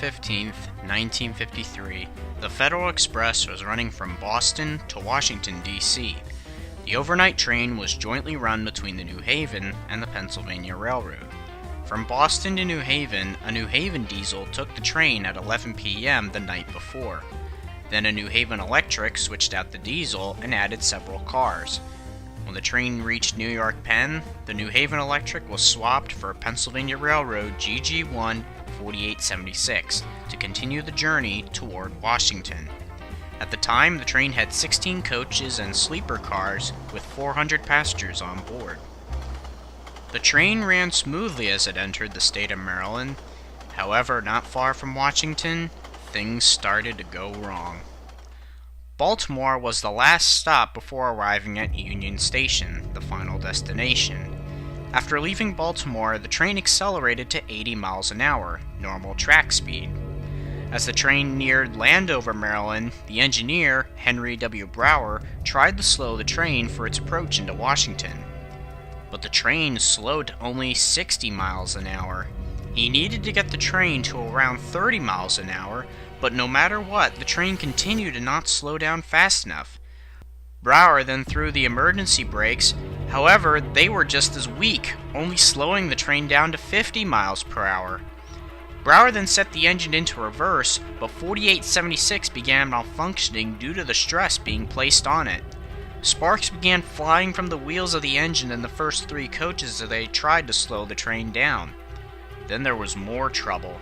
15th, 1953, the Federal Express was running from Boston to Washington, D.C. The overnight train was jointly run between the New Haven and the Pennsylvania Railroad. From Boston to New Haven, a New Haven diesel took the train at 11 p.m. the night before. Then a New Haven Electric switched out the diesel and added several cars. When the train reached New York Penn, the New Haven Electric was swapped for a Pennsylvania Railroad GG1 4876 to continue the journey toward Washington. At the time, the train had 16 coaches and sleeper cars with 400 passengers on board. The train ran smoothly as it entered the state of Maryland. However, not far from Washington, things started to go wrong. Baltimore was the last stop before arriving at Union Station, the final destination. After leaving Baltimore, the train accelerated to 80 miles an hour, normal track speed. As the train neared Landover, Maryland, the engineer, Henry W. Brower, tried to slow the train for its approach into Washington. But the train slowed to only 60 miles an hour. He needed to get the train to around 30 miles an hour, but no matter what, the train continued to not slow down fast enough. Brower then threw the emergency brakes, however, they were just as weak, only slowing the train down to 50 miles per hour. Brower then set the engine into reverse, but 4876 began malfunctioning due to the stress being placed on it. Sparks began flying from the wheels of the engine in the first 3 coaches as they tried to slow the train down. Then there was more trouble.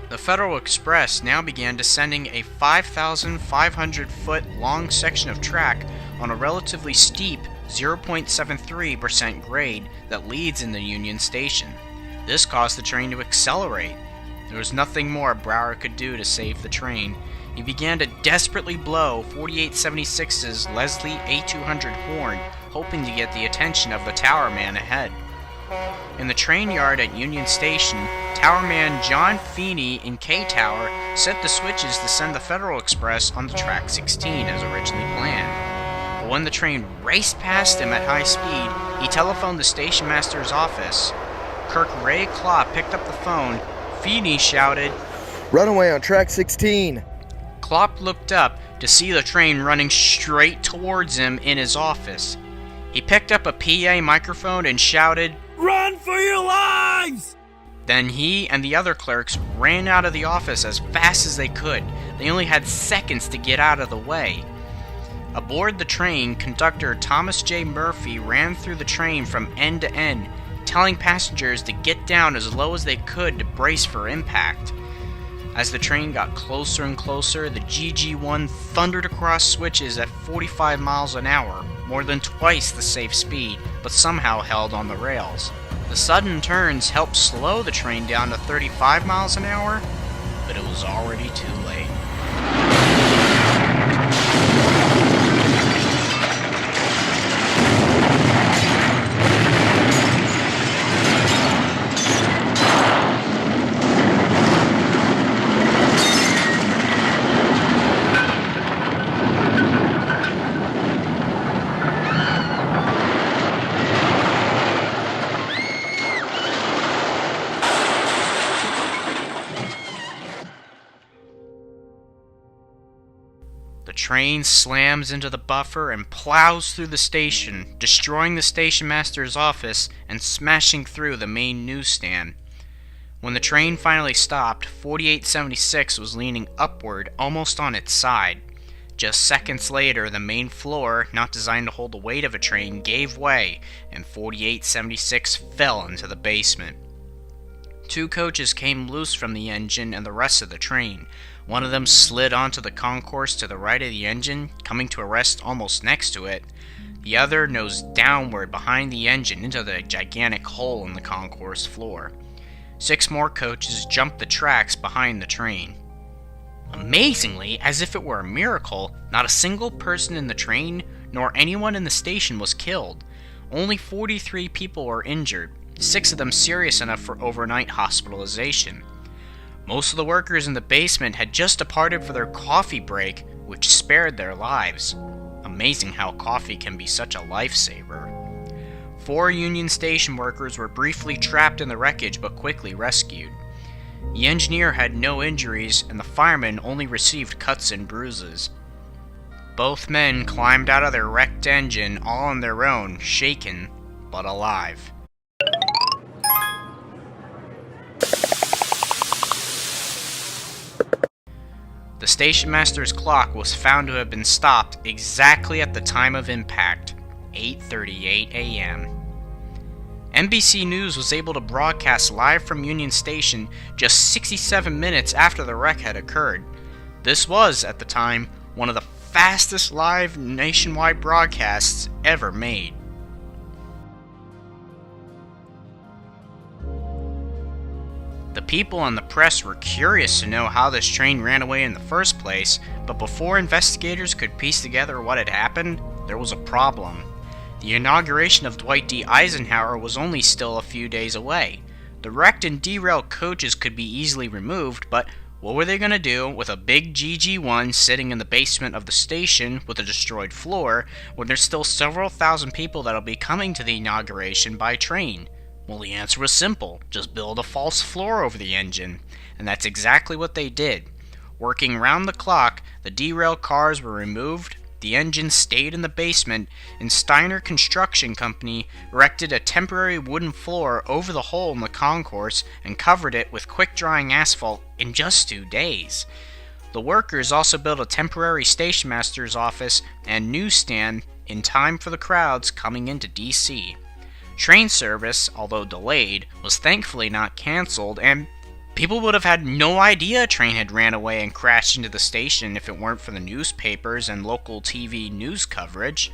The Federal Express now began descending a 5,500-foot long section of track on a relatively steep 0.73% grade that leads into Union Station. This caused the train to accelerate. There was nothing more Brower could do to save the train. He began to desperately blow 4876's Leslie A200 horn, hoping to get the attention of the towerman ahead. In the train yard at Union Station, towerman John Feeney in K-Tower set the switches to send the Federal Express onto track 16 as originally planned. But when the train raced past him at high speed, he telephoned the station master's office. Kirk Ray Klopp picked up the phone. Feeney shouted, "Runaway on track 16! Klopp looked up to see the train running straight towards him in his office. He picked up a PA microphone and shouted, "Run for your lives!" Then he and the other clerks ran out of the office as fast as they could. They only had seconds to get out of the way. Aboard the train, conductor Thomas J. Murphy ran through the train from end to end, telling passengers to get down as low as they could to brace for impact. As the train got closer and closer, the GG1 thundered across switches at 45 miles an hour, more than twice the safe speed, but somehow held on the rails. The sudden turns helped slow the train down to 35 miles an hour, but it was already too late. The train slams into the buffer and plows through the station, destroying the station master's office and smashing through the main newsstand. When the train finally stopped, 4876 was leaning upward, almost on its side. Just seconds later, the main floor, not designed to hold the weight of a train, gave way, and 4876 fell into the basement. 2 coaches came loose from the engine and the rest of the train. One of them slid onto the concourse to the right of the engine, coming to a rest almost next to it. The other nosed downward behind the engine into the gigantic hole in the concourse floor. 6 more coaches jumped the tracks behind the train. Amazingly, as if it were a miracle, not a single person in the train, nor anyone in the station was killed. Only 43 people were injured, 6 of them serious enough for overnight hospitalization. Most of the workers in the basement had just departed for their coffee break, which spared their lives. Amazing how coffee can be such a lifesaver. 4 Union Station workers were briefly trapped in the wreckage but quickly rescued. The engineer had no injuries, and the fireman only received cuts and bruises. Both men climbed out of their wrecked engine all on their own, shaken, but alive. The station master's clock was found to have been stopped exactly at the time of impact, 8:38 a.m. NBC News was able to broadcast live from Union Station just 67 minutes after the wreck had occurred. This was, at the time, one of the fastest live nationwide broadcasts ever made. The people and the press were curious to know how this train ran away in the first place, but before investigators could piece together what had happened, there was a problem. The inauguration of Dwight D. Eisenhower was only still a few days away. The wrecked and derailed coaches could be easily removed, but what were they going to do with a big GG1 sitting in the basement of the station with a destroyed floor when there's still several thousand people that'll be coming to the inauguration by train? Well, the answer was simple. Just build a false floor over the engine. And that's exactly what they did. Working round the clock, the derailed cars were removed, the engine stayed in the basement, and Steiner Construction Company erected a temporary wooden floor over the hole in the concourse and covered it with quick-drying asphalt in just 2 days. The workers also built a temporary station master's office and newsstand in time for the crowds coming into D.C. Train service, although delayed, was thankfully not cancelled, and people would have had no idea a train had ran away and crashed into the station if it weren't for the newspapers and local TV news coverage.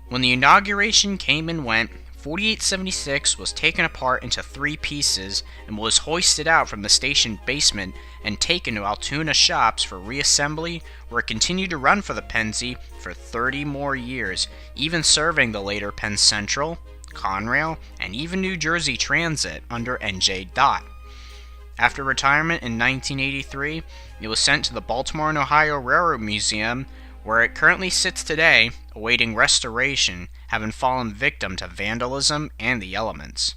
When the inauguration came and went, 4876 was taken apart into 3 pieces and was hoisted out from the station basement and taken to Altoona shops for reassembly, where it continued to run for the Pennsy for 30 more years, even serving the later Penn Central, Conrail, and even New Jersey Transit under NJ DOT. After retirement in 1983, it was sent to the Baltimore and Ohio Railroad Museum, where it currently sits today, awaiting restoration, having fallen victim to vandalism and the elements.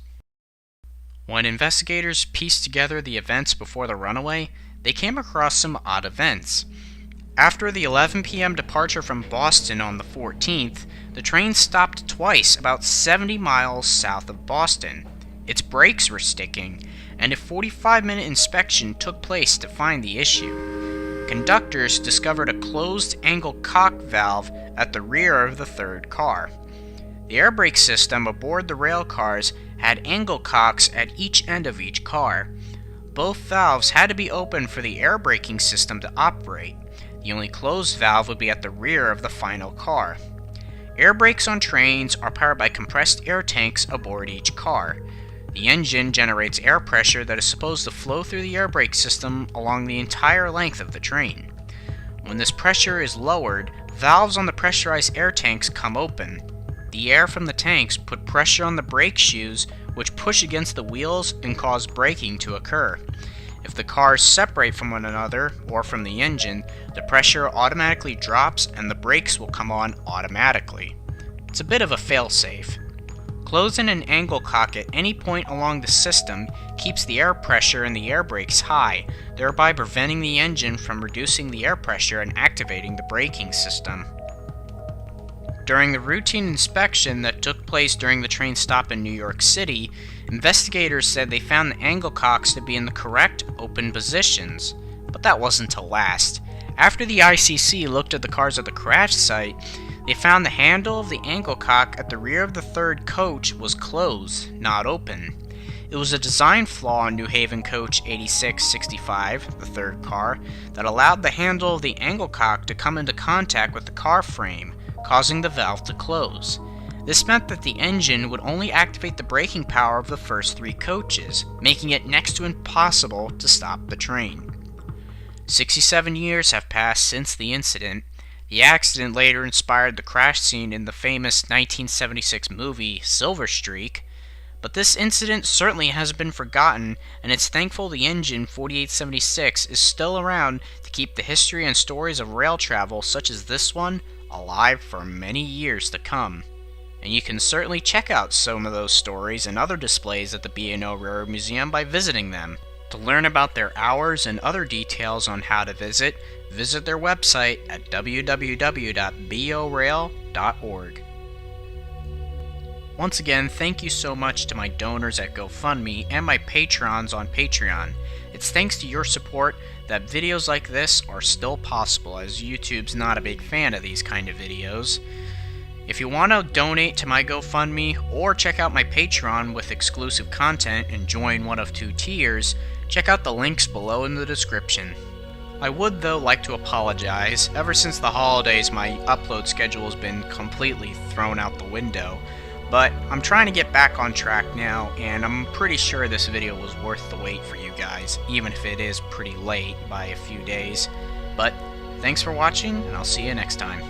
When investigators pieced together the events before the runaway, they came across some odd events. After the 11 p.m. departure from Boston on the 14th, the train stopped twice about 70 miles south of Boston. Its brakes were sticking, and a 45-minute inspection took place to find the issue. Conductors discovered a closed angle cock valve at the rear of the third car. The air brake system aboard the rail cars had angle cocks at each end of each car. Both valves had to be open for the air braking system to operate. The only closed valve would be at the rear of the final car. Air brakes on trains are powered by compressed air tanks aboard each car. The engine generates air pressure that is supposed to flow through the air brake system along the entire length of the train. When this pressure is lowered, valves on the pressurized air tanks come open. The air from the tanks put pressure on the brake shoes, which push against the wheels and cause braking to occur. If the cars separate from one another or from the engine, the pressure automatically drops and the brakes will come on automatically. It's a bit of a failsafe. Closing an angle cock at any point along the system keeps the air pressure in the air brakes high, thereby preventing the engine from reducing the air pressure and activating the braking system. During the routine inspection that took place during the train stop in New York City, investigators said they found the angle cocks to be in the correct open positions. But that wasn't to last. After the ICC looked at the cars at the crash site, they found the handle of the angle cock at the rear of the third coach was closed, not open. It was a design flaw on New Haven coach 8665, the third car, that allowed the handle of the angle cock to come into contact with the car frame, causing the valve to close. This meant that the engine would only activate the braking power of the first 3 coaches, making it next to impossible to stop the train. 67 years have passed since the incident. The accident later inspired the crash scene in the famous 1976 movie Silver Streak, but this incident certainly hasn't been forgotten, and it's thankful the engine 4876 is still around to keep the history and stories of rail travel such as this one alive for many years to come. And you can certainly check out some of those stories and other displays at the B&O Railroad Museum by visiting them. To learn about their hours and other details on how to visit their website at www.borail.org. Once again, thank you so much to my donors at GoFundMe and my patrons on Patreon. It's thanks to your support that videos like this are still possible, as YouTube's not a big fan of these kind of videos. If you want to donate to my GoFundMe or check out my Patreon with exclusive content and join one of 2 tiers, check out the links below in the description. I would though like to apologize. Ever since the holidays, my upload schedule has been completely thrown out the window. But I'm trying to get back on track now, and I'm pretty sure this video was worth the wait for you guys, even if it is pretty late by a few days. But thanks for watching, and I'll see you next time.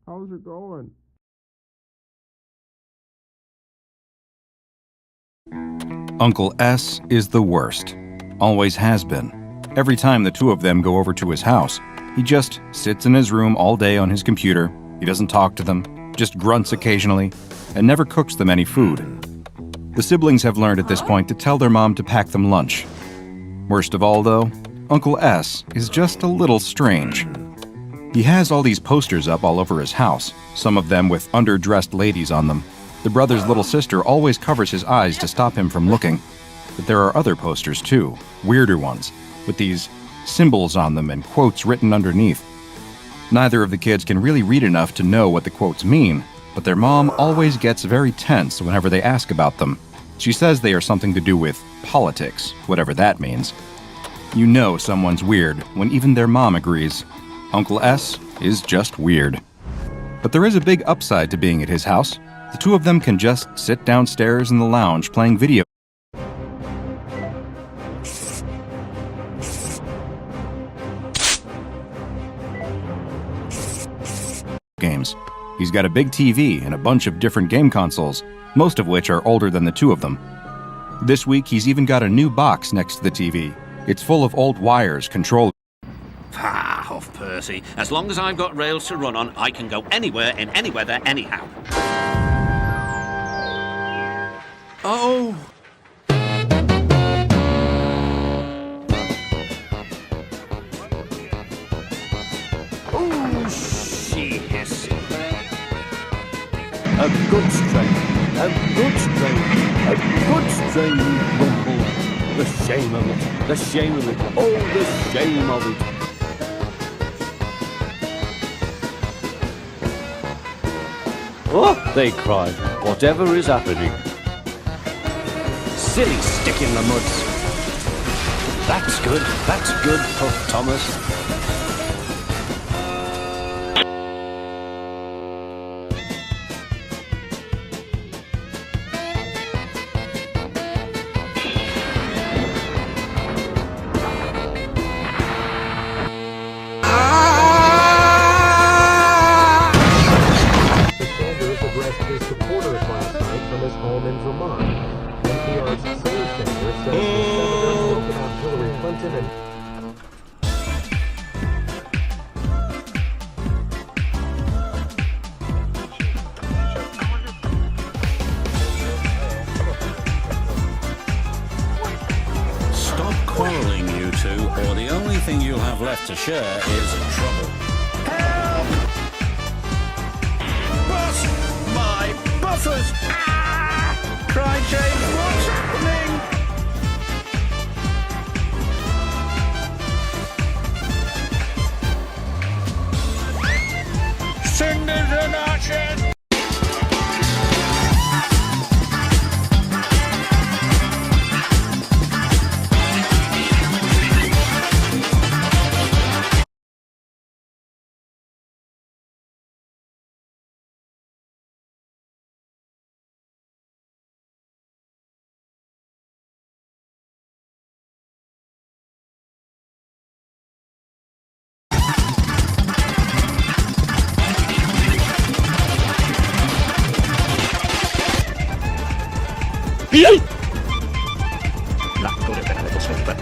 How's it going? Uncle S is the worst. Always has been. Every time the 2 of them go over to his house, he just sits in his room all day on his computer. He doesn't talk to them, just grunts occasionally, and never cooks them any food. The siblings have learned at this point to tell their mom to pack them lunch. Worst of all, though, Uncle S is just a little strange. He has all these posters up all over his house, some of them with underdressed ladies on them. The brother's little sister always covers his eyes to stop him from looking. But there are other posters too, weirder ones, with these symbols on them and quotes written underneath. Neither of the kids can really read enough to know what the quotes mean, but their mom always gets very tense whenever they ask about them. She says they are something to do with politics, whatever that means. You know someone's weird when even their mom agrees. Uncle S is just weird. But there is a big upside to being at his house. The 2 of them can just sit downstairs in the lounge playing video games. He's got a big TV and a bunch of different game consoles, most of which are older than the 2 of them. This week, he's even got a new box next to the TV. It's full of old wires, controllers. Ah, Huff Percy. As long as I've got rails to run on, I can go anywhere in any weather anyhow. Oh! She hissed. A good strength. A good strain, Rumple. The shame of it, the shame of it, oh, the shame of it. Oh, they cried, whatever is happening. Silly stick in the muds. That's good, Puff Thomas. Sanders addressed his supporters last night from his home in Vermont. NPR's Sage Center says the senator spoke about Hillary Clinton and Stop quarrelling, you two, or the only thing you'll have left to share is trouble. Help! Bust my buffers! Ah! Cried James, what's happening? Cinders and ashes! That could have been a little slipper.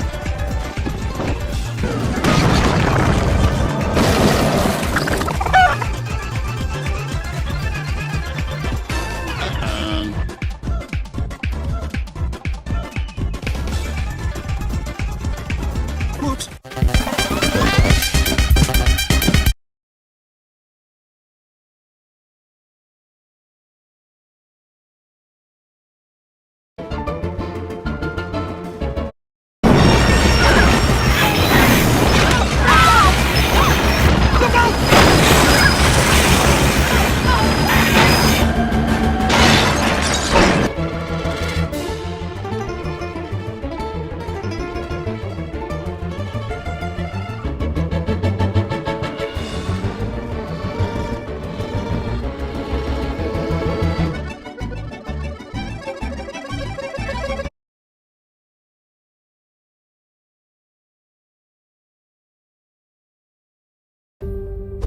What?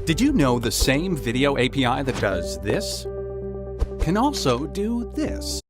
Did you know the same video API that does this can also do this?